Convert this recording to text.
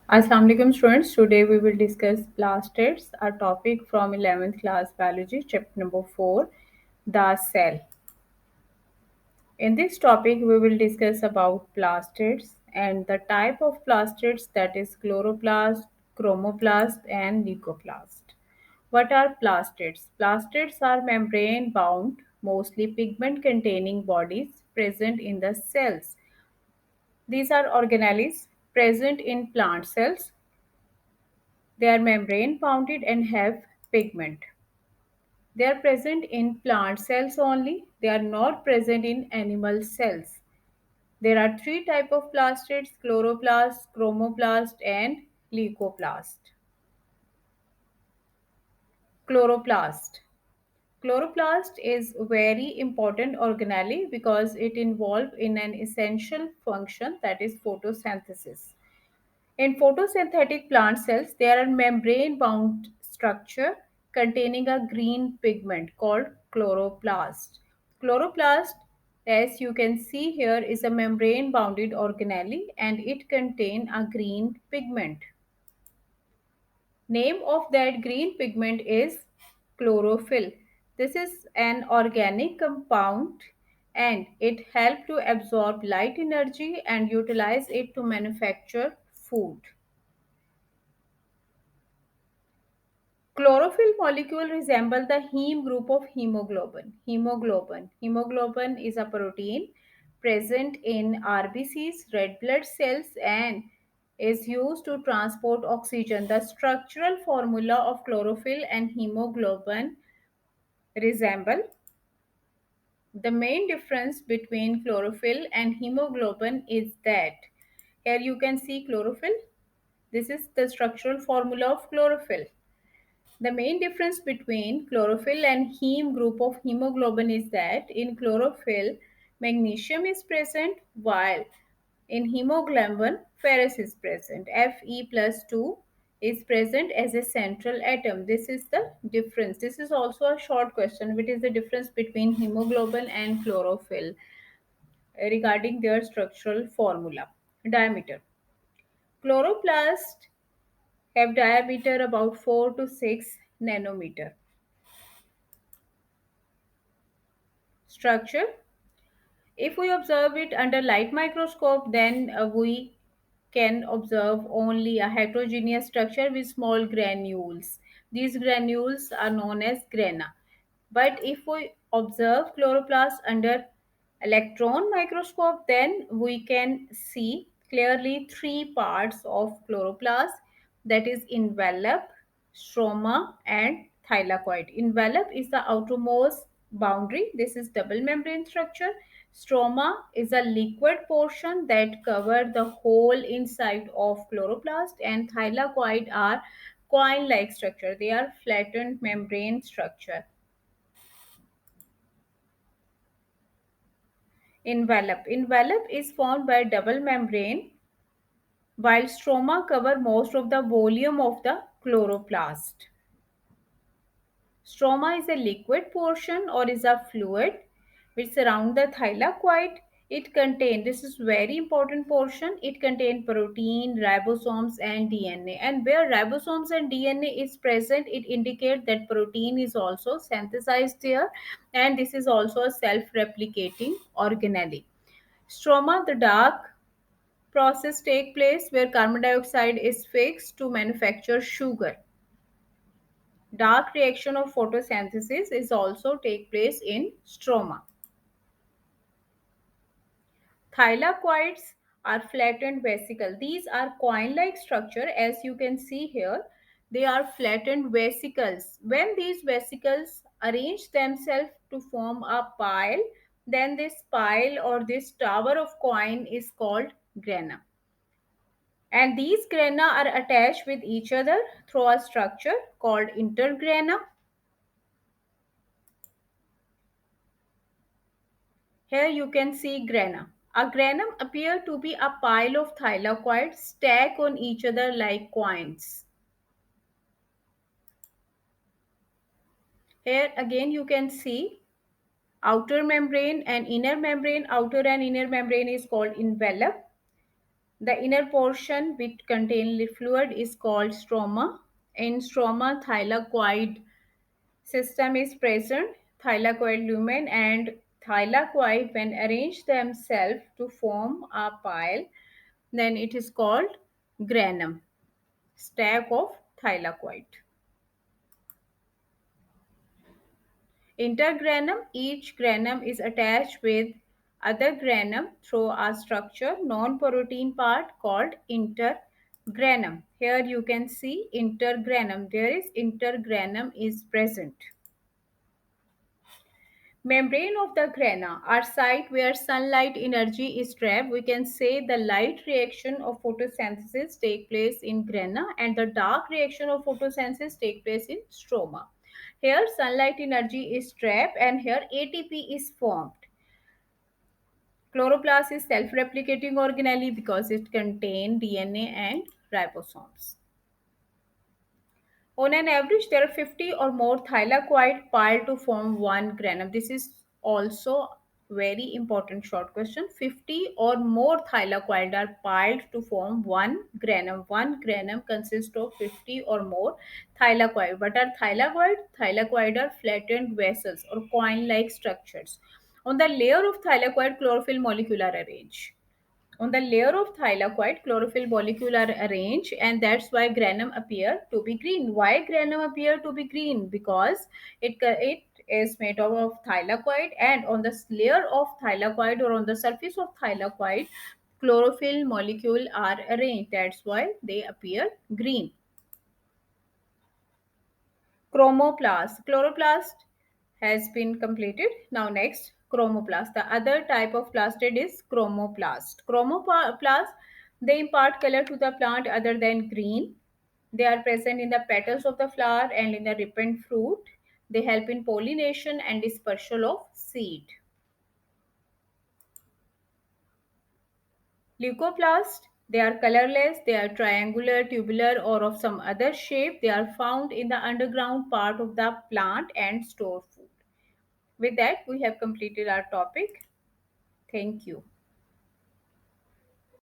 Assalamu alaikum students. Today we will discuss plastids, a topic from 11th class biology, chapter number 4, the cell. In this topic we will discuss about plastids and the type of plastids, that is chloroplast, chromoplast and leucoplast. What are plastids? Plastids are membrane bound, mostly pigment containing bodies present in the cells. These are organelles present in plant cells. They are membrane bounded and have pigment. They are present in plant cells only. They are not present in animal cells. There are three types of plastids: chloroplast, chromoplast, and leucoplast. Chloroplast. Chloroplast is very important organelle because it involved in an essential function, that is photosynthesis. In photosynthetic plant cells, there are membrane-bound structure containing a green pigment called chloroplast. Chloroplast, as you can see here, is a membrane-bounded organelle and it contains a green pigment. Name of that green pigment is chlorophyll. This is an organic compound and it helps to absorb light energy and utilize it to manufacture food. Chlorophyll molecule resemble the heme group of hemoglobin. Hemoglobin is a protein present in RBCs, red blood cells, and is used to transport oxygen. The structural formula of chlorophyll and hemoglobin resemble. The main difference between chlorophyll and hemoglobin is that here you can see chlorophyll. This is the structural formula of chlorophyll. The main difference between chlorophyll and heme group of hemoglobin is that in chlorophyll, magnesium is present while in hemoglobin, ferrous is present. Fe plus 2 is present as a central atom. This is the difference. This is also a short question. What is the difference between hemoglobin and chlorophyll regarding their structural formula? Diameter. Chloroplasts have diameter about 4 to 6 nanometer. Structure. If we observe it under light microscope, then we can observe only a heterogeneous structure with small granules. These granules are known as grana. But if we observe chloroplasts under electron microscope, then we can see clearly three parts of chloroplast, that is envelope, stroma, and thylakoid. Envelope is the outermost boundary. This is double membrane structure. Stroma is a liquid portion that cover the whole inside of chloroplast, and thylakoid are coin-like structure. They are flattened membrane structure. Envelope is formed by double membrane, while stroma cover most of the volume of the chloroplast. Stroma is a liquid portion or is a fluid which surround the thylakoid. It contains, this is very important portion, it contains protein, ribosomes and DNA. And where ribosomes and DNA is present, it indicates that protein is also synthesized there, and this is also a self-replicating organelle. Stroma, the dark process take place where carbon dioxide is fixed to manufacture sugar. Dark reaction of photosynthesis is also take place in stroma. Thylakoids are flattened vesicle. These are coin-like structure, as you can see here. They are flattened vesicles. When these vesicles arrange themselves to form a pile, then this pile or this tower of coin is called grana. And these grana are attached with each other through a structure called intergranum. Here you can see grana. A granum appear to be a pile of thylakoids stacked on each other like coins. Here again you can see outer membrane and inner membrane. Outer and inner membrane is called envelope. The inner portion which contains fluid is called stroma. In stroma, thylakoid system is present. Thylakoid lumen and thylakoid, when arrange themselves to form a pile, then it is called granum, stack of thylakoid. Intergranum, each granum is attached with other granum through a structure, non-protein part called intergranum. Here you can see intergranum. There is intergranum is present. Membrane of the grana are site where sunlight energy is trapped. We can say the light reaction of photosynthesis take place in grana and the dark reaction of photosynthesis take place in stroma. Here sunlight energy is trapped and here ATP is formed. Chloroplast is self-replicating organelle because it contains DNA and ribosomes. On an average, there are 50 or more thylakoid piled to form one granum. This is also very important short question. 50 or more thylakoid are piled to form one granum. One granum consists of 50 or more thylakoid. What are thylakoid? Thylakoid are flattened vessels or coin-like structures. On the layer of thylakoid, chlorophyll molecule are arranged. On the layer of thylakoid, chlorophyll molecule are arranged, and that's why granum appear to be green. Why granum appear to be green? Because it is made up of thylakoid, and on the layer of thylakoid or on the surface of thylakoid, chlorophyll molecule are arranged. That's why they appear green. Chromoplast. Chloroplast has been completed. Now next, chromoplast. The other type of plastid is chromoplast. Chromoplast, they impart color to the plant other than green. They are present in the petals of the flower and in the ripened fruit. They help in pollination and dispersal of seed. Leucoplast, they are colorless, they are triangular, tubular, or of some other shape. They are found in the underground part of the plant and store food. With that, we have completed our topic. Thank you.